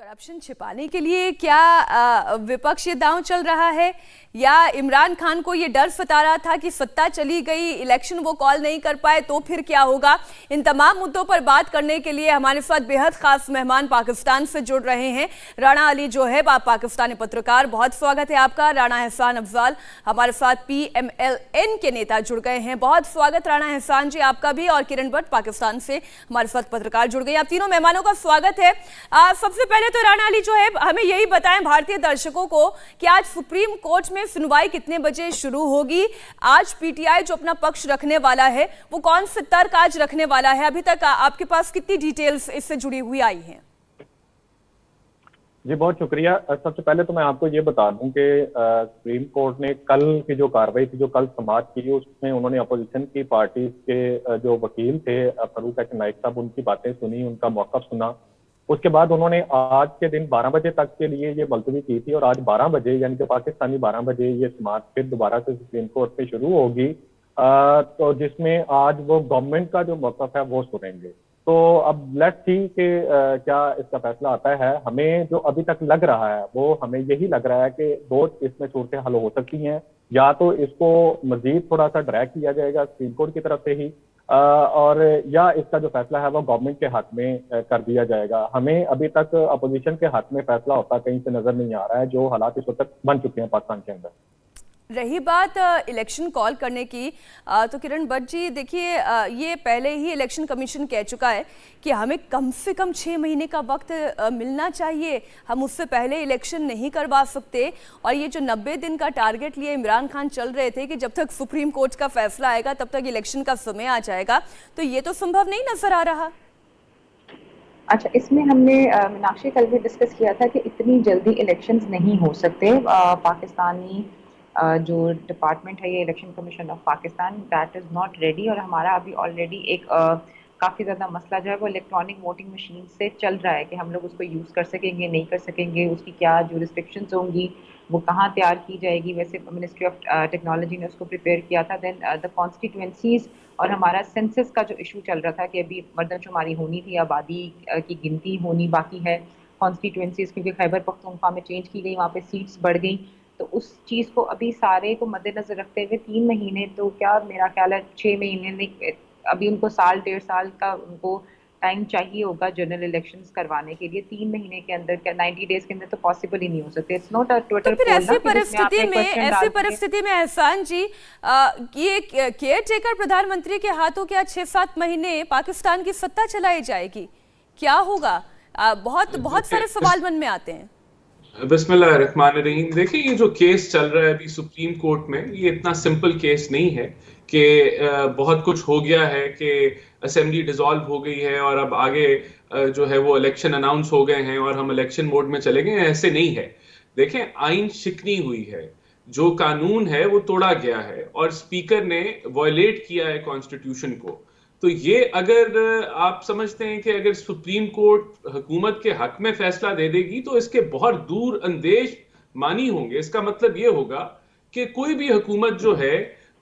Corruption छिपाने के लिए क्या विपक्ष ये दांव चल रहा है या इमरान खान को ये डर सता रहा था कि सत्ता चली गई, इलेक्शन वो कॉल नहीं कर पाए तो फिर क्या होगा? इन तमाम मुद्दों पर बात करने के लिए हमारे साथ बेहद खास मेहमान पाकिस्तान से जुड़ रहे हैं। राणा अली जो है पाकिस्तानी पत्रकार, बहुत स्वागत है आपका। राणा एहसान अफजाल हमारे साथ PMLN के नेता जुड़ गए हैं, बहुत स्वागत राणा एहसान जी आपका भी। और किरण भट्ट पाकिस्तान से हमारे साथ पत्रकार जुड़ गए। आप तीनों मेहमानों का स्वागत है। सबसे पहले तो राणा अली जो है हमें यही बताएं भारतीय दर्शकों को कि आज सुप्रीम कोर्ट में सुनवाई कितने बजे शुरू होगी? आज PTI जो अपना पक्ष रखने वाला है वो कौन से तर्क आज रखने वाला है? अभी तक आपके पास कितनी डिटेल्स इससे जुड़ी हुई आई हैं? जी बहुत शुक्रिया। सबसे पहले तो मैं आपको ये बता दूं कि सुप्रीम कोर्ट ने कल की जो कार्रवाई थी, जो कल समाप्त की, उसमें उन्होंने अपोजिशन की पार्टी के जो वकील थे फारूक नाइक साहब, उनकी बातें सुनी, उनका मौक़िफ़ सुना। उसके बाद उन्होंने आज के दिन 12 बजे तक के लिए ये मुलतवी की थी और आज 12 बजे यानी कि पाकिस्तानी 12 बजे ये समाअत फिर दोबारा से सुप्रीम कोर्ट में शुरू होगी, तो जिसमें आज वो गवर्नमेंट का जो मौक़िफ़ है वो सुनेंगे। तो अब लेट्स सी कि क्या इसका फैसला आता है। हमें जो अभी तक लग रहा है वो हमें यही लग रहा है कि दो इसमें सूरतें हल हो सकती हैं, या तो इसको मजीद थोड़ा सा ड्रैग किया जाएगा सुप्रीम कोर्ट की तरफ से ही, और या इसका जो फैसला है वो गवर्नमेंट के हाथ में कर दिया जाएगा। हमें अभी तक अपोजिशन के हाथ में फैसला होता कहीं से नजर नहीं आ रहा है, जो हालात इस वक्त बन चुके हैं पाकिस्तान के अंदर। रही बात इलेक्शन कॉल करने की, तो किरण भट्ट जी देखिए, ये पहले ही इलेक्शन कमीशन कह चुका है कि हमें कम से कम 6 महीने का वक्त मिलना चाहिए, हम उससे पहले इलेक्शन नहीं करवा सकते। और ये जो 90 दिन का टारगेट लिए इमरान खान चल रहे थे कि जब तक सुप्रीम कोर्ट का फैसला आएगा तब तक इलेक्शन का समय आ जाएगा, तो ये तो संभव नहीं नजर आ रहा। अच्छा, इसमें हमने मीनाक्षी कल भी डिस्कस किया था कि इतनी जल्दी इलेक्शंस नहीं हो सकते। पाकिस्तानी जो डिपार्टमेंट है, ये election commission of Pakistan, that is not ready. और हमारा अभी ऑलरेडी एक काफ़ी ज़्यादा मसला जो है वो इलेक्ट्रॉनिक वोटिंग मशीन से चल रहा है कि हम लोग उसको यूज़ कर सकेंगे नहीं कर सकेंगे, उसकी क्या जो रिस्ट्रिक्शंस होंगी, वो कहाँ तैयार की जाएगी। वैसे मिनिस्ट्री ऑफ टेक्नोलॉजी ने उसको प्रिपेयर किया था। देन द कॉन्स्टिट्यूंसीज और हमारा सेंसस का जो इशू चल रहा था कि अभी मर्दमशुमारी होनी थी, आबादी की गिनती होनी बाकी है कॉन्स्टिट्यूंसीज, क्योंकि खैबर पख्तूनख्वा में चेंज की गई, वहाँ पे सीट्स बढ़ गई। तो उस चीज़ को अभी सारे को मद्देनजर रखते हुए 3 महीने, तो क्या मेरा ख्याल है 6 महीने नहीं, अभी उनको साल 1.5 साल का उनको टाइम चाहिए होगा जनरल इलेक्शंस करवाने के लिए। 3 महीने के अंदर, क्या 90 डेज के अंदर तो पॉसिबल ही नहीं हो सकते। इट्स नॉट अ ट्विटर पोल। ऐसी परिस्थिति में एहसान जी, ये केयर टेकर प्रधानमंत्री के हाथों क्या 6-7 महीने पाकिस्तान की सत्ता चलाई जाएगी? क्या होगा? बहुत सारे सवाल मन में आते हैं। बिस्मिल्लाहिर्रहमानिर्रहीम। देखिए, ये जो केस चल रहा है अभी सुप्रीम कोर्ट में, ये इतना सिंपल केस नहीं है कि बहुत कुछ हो गया है कि असेंबली डिसॉल्व हो गई है और अब आगे जो है वो इलेक्शन अनाउंस हो गए हैं और हम इलेक्शन मोड में चले गए। ऐसे नहीं है। देखें, आइन शिकनी हुई है, जो कानून है वो तोड़ा गया है और स्पीकर ने वायलेट किया है कॉन्स्टिट्यूशन को। तो ये अगर आप समझते हैं कि अगर सुप्रीम कोर्ट हुकूमत के हक में फैसला दे देगी तो इसके बहुत दूर अंदेश मानी होंगे। इसका मतलब ये होगा कि कोई भी हुकूमत जो है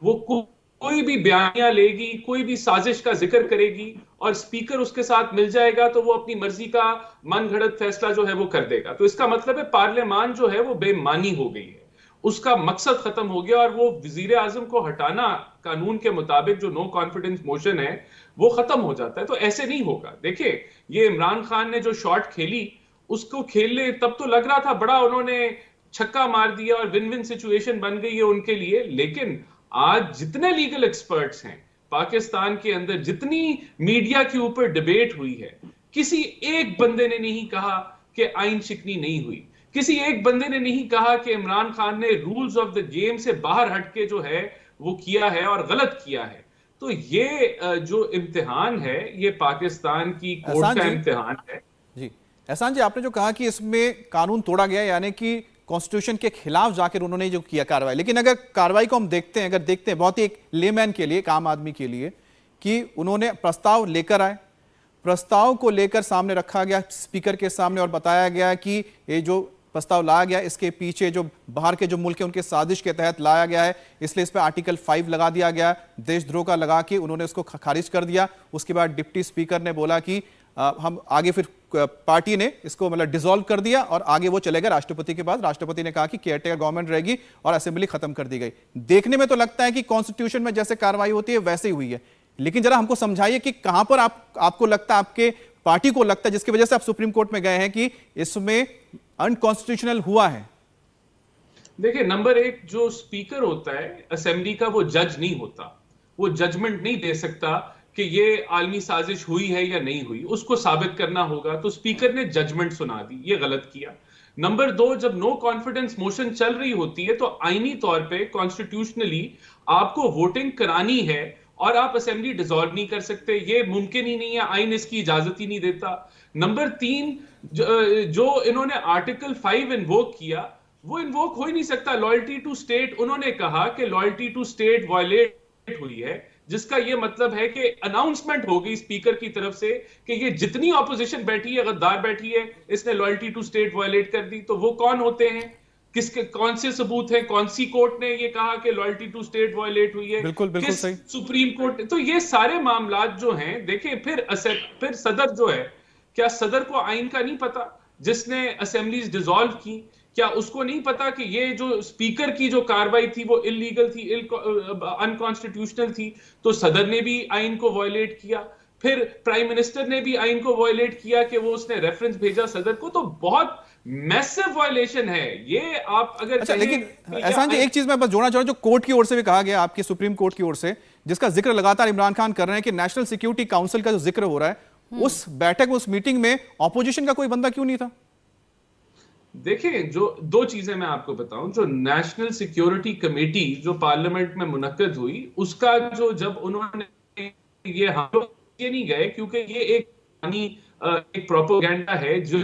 वो कोई भी बयानिया लेगी, कोई भी साजिश का जिक्र करेगी और स्पीकर उसके साथ मिल जाएगा तो वो अपनी मर्जी का मनगढ़ंत फैसला जो है वो कर देगा। तो इसका मतलब है पार्लियामान जो है वो बेमानी हो गई है, उसका मकसद खत्म हो गया और वो वजीर आजम को हटाना कानून के मुताबिक जो नो कॉन्फिडेंस मोशन है वो खत्म हो जाता है। तो ऐसे नहीं होगा। देखिए, ये इमरान खान ने जो शॉट खेली, उसको खेलने तब तो लग रहा था बड़ा, उन्होंने छक्का मार दिया और विन विन सिचुएशन बन गई है उनके लिए। लेकिन आज जितने लीगल एक्सपर्ट्स हैं पाकिस्तान के अंदर, जितनी मीडिया के ऊपर डिबेट हुई है, किसी एक बंदे ने नहीं कहा कि आइन शिकनी नहीं हुई, किसी एक बंदे ने नहीं कहा कि इमरान खान ने रूल्स ऑफ द गेम से बाहर हटके जो है वो किया है और गलत किया है। तो ये जो इम्तिहान है, ये पाकिस्तान की कोर्ट का इम्तिहान है। जी एहसान जी, आपने जो कहा कि इसमें कानून तोड़ा गया, यानी कि कॉन्स्टिट्यूशन के खिलाफ जाकर उन्होंने जो किया कार्रवाई, लेकिन अगर कार्रवाई को हम देखते हैं बहुत ही एक लेमैन के लिए, एक आम आदमी के लिए, कि उन्होंने प्रस्ताव लेकर आए, प्रस्ताव को लेकर सामने रखा गया स्पीकर के सामने और बताया गया कि ये जो प्रस्ताव लाया गया इसके पीछे जो बाहर के जो मुल्क हैं उनके साजिश के तहत लाया गया है, इसलिए इस पर आर्टिकल 5 लगा दिया गया, देशद्रोह का लगा के उन्होंने उसको खारिज कर दिया। उसके बाद डिप्टी स्पीकर ने बोला कि हम आगे फिर पार्टी ने इसको मतलब डिसॉल्व कर दिया और आगे वो चले गए राष्ट्रपति के पास। राष्ट्रपति ने कहा कि केयरटेकर गवर्नमेंट रहेगी और असेंबली खत्म कर दी गई। देखने में तो लगता है कि कॉन्स्टिट्यूशन में जैसे कार्रवाई होती है वैसे ही हुई है, लेकिन जरा हमको समझाइए कि कहां पर आपको लगता है, आपके पार्टी को लगता है जिसकी वजह से आप सुप्रीम कोर्ट में गए हैं कि इसमें अनकॉन्स्टिट्यूशनल हुआ है। देखिए, नंबर एक, जो स्पीकर होता है असेंबली का, वो जज नहीं होता, वो जजमेंट नहीं दे सकता कि ये आलमी साजिश हुई है या नहीं हुई, उसको साबित करना होगा। तो स्पीकर ने जजमेंट सुना दी, ये गलत किया। नंबर दो, जब नो कॉन्फिडेंस मोशन चल रही होती है तो आईनी तौर पे कॉन्स्टिट्यूशनली आपको वोटिंग करानी है और आप असेंबली डिसॉल्व नहीं कर सकते, ये मुमकिन ही नहीं है, आईन इसकी इजाजत ही नहीं देता। नंबर तीन, जो इन्होंने आर्टिकल 5 इन्वोक किया, वो इन्वोक हो ही नहीं सकता। लॉयल्टी टू स्टेट, उन्होंने कहा कि लॉयल्टी टू स्टेट वायलेट हुई है, जिसका ये मतलब है कि अनाउंसमेंट हो गई स्पीकर की तरफ से कि ये जितनी ऑपोजिशन बैठी है, गद्दार बैठी है, इसने लॉयल्टी टू स्टेट वायलेट कर दी। तो वो कौन होते हैं, किसके कौन से सबूत हैं, कौन सी कोर्ट ने ये कहा कि लॉयल्टी टू स्टेट वायलेट हुई है, बिल्कुल किस सही। Supreme court. तो ये सारे मामलात जो हैं, देखें, फिर सदर जो है, क्या सदर को आइन का नहीं पता जिसने असेंबलीज डिसॉल्व की? क्या उसको नहीं पता कि ये जो स्पीकर की जो कार्रवाई थी वो इलीगल थी, अनकॉन्स्टिट्यूशनल थी? तो सदर ने भी आइन को वायलेट किया, फिर प्राइम मिनिस्टर ने भी आइन को वायलेट किया कि वो उसने रेफरेंस भेजा सदर को। तो बहुत मैसिव वायलेशन है ये। आप अगर अच्छा, लेकिन एहसान जी, एक चीज मैं बस जोड़ना चाह रहा हूं, जो कोर्ट की ओर से भी कहा गया, आपकी सुप्रीम कोर्ट की ओर से, जिसका जिक्र लगातार इमरान खान कर रहे हैं कि नेशनल सिक्योरिटी काउंसिल का जो जिक्र हो रहा है, उस बैठक, उस मीटिंग में ऑपोजिशन का कोई बंदा क्यों नहीं था? देखिए, जो दो चीजें मैं आपको बताऊं, जो नेशनल सिक्योरिटी कमेटी जो पार्लियामेंट में मुनक्कद हुई, उसका जो, जब उन्होंने ये, हम लोग ये नहीं गए क्योंकि ये एक प्रोपेगेंडा है जो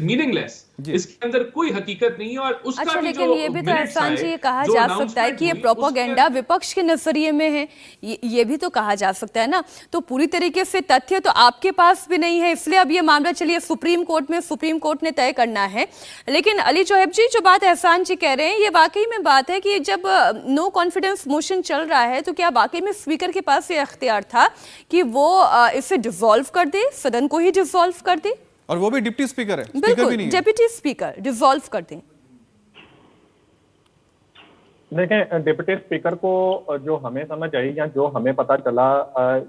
मीनिंगलेस, इसके अंदर कोई हकीकत नहीं है। और उसका अच्छा, भी लेकिन जो ये भी तो minutes एहसान जी आए, ये कहा जो जा सकता है कि ये announcement हुई, प्रोपेगेंडा विपक्ष के नजरिए में है, ये भी तो कहा जा सकता है ना। तो पूरी तरीके से तथ्य तो आपके पास भी नहीं है, इसलिए अब ये मामला चलिए सुप्रीम कोर्ट में, सुप्रीम कोर्ट ने तय करना है। लेकिन अली जोहेब जी, जो बात एहसान जी कह रहे हैं, ये वाकई में बात है कि जब नो कॉन्फिडेंस मोशन चल रहा है तो क्या वाकई में स्पीकर के पास ये अख्तियार था कि वो इसे डिसॉल्व कर दे, सदन को ही डिसॉल्व कर दे? और वो भी डिप्टी स्पीकर है, स्पीकर बिल्कुल, भी नहीं है। डिप्टी स्पीकर डिसॉल्व कर दें। देखें, डिप्टी स्पीकर को जो हमें समझ आई या जो हमें पता चला,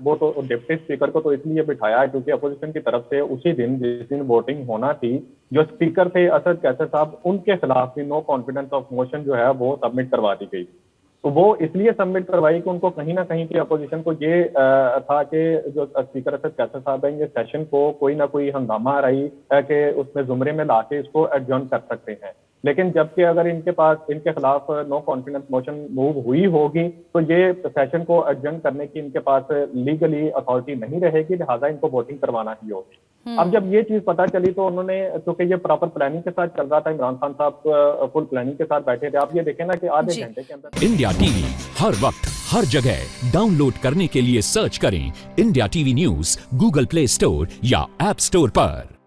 वो तो डिप्टी स्पीकर को तो इसलिए बिठाया है क्योंकि अपोजिशन की तरफ से उसी दिन, जिस दिन वोटिंग होना थी, जो स्पीकर थे असद कैसर साहब, उनके खिलाफ भी नो कॉन्फिडेंस ऑफ मोशन जो है वो सबमिट करवा दी गई। तो वो इसलिए सबमिट करवाई कि उनको कहीं ना कहीं की अपोजिशन को ये था कि जो स्पीकर असद कैसर साहब है, ये सेशन को कोई ना कोई हंगामा रही है कि उसमें जुमरे में लाके इसको एडजॉर्न कर सकते हैं। लेकिन जबकि अगर इनके खिलाफ नो कॉन्फिडेंस मोशन मूव हुई होगी तो ये सेशन को एडजॉर्न करने की इनके पास लीगली अथॉरिटी नहीं रहेगी, लिहाजा इनको वोटिंग करवाना ही होगी। अब जब ये चीज पता चली तो उन्होंने, क्योंकि ये प्रॉपर प्लानिंग के साथ चल रहा था, इमरान खान साहब फुल प्लानिंग के साथ बैठे थे। आप ये देखें ना कि आधे घंटे के अंदर इंडिया टीवी हर वक्त हर जगह डाउनलोड करने के लिए सर्च करें India TV news Google play store या ऐप स्टोर पर।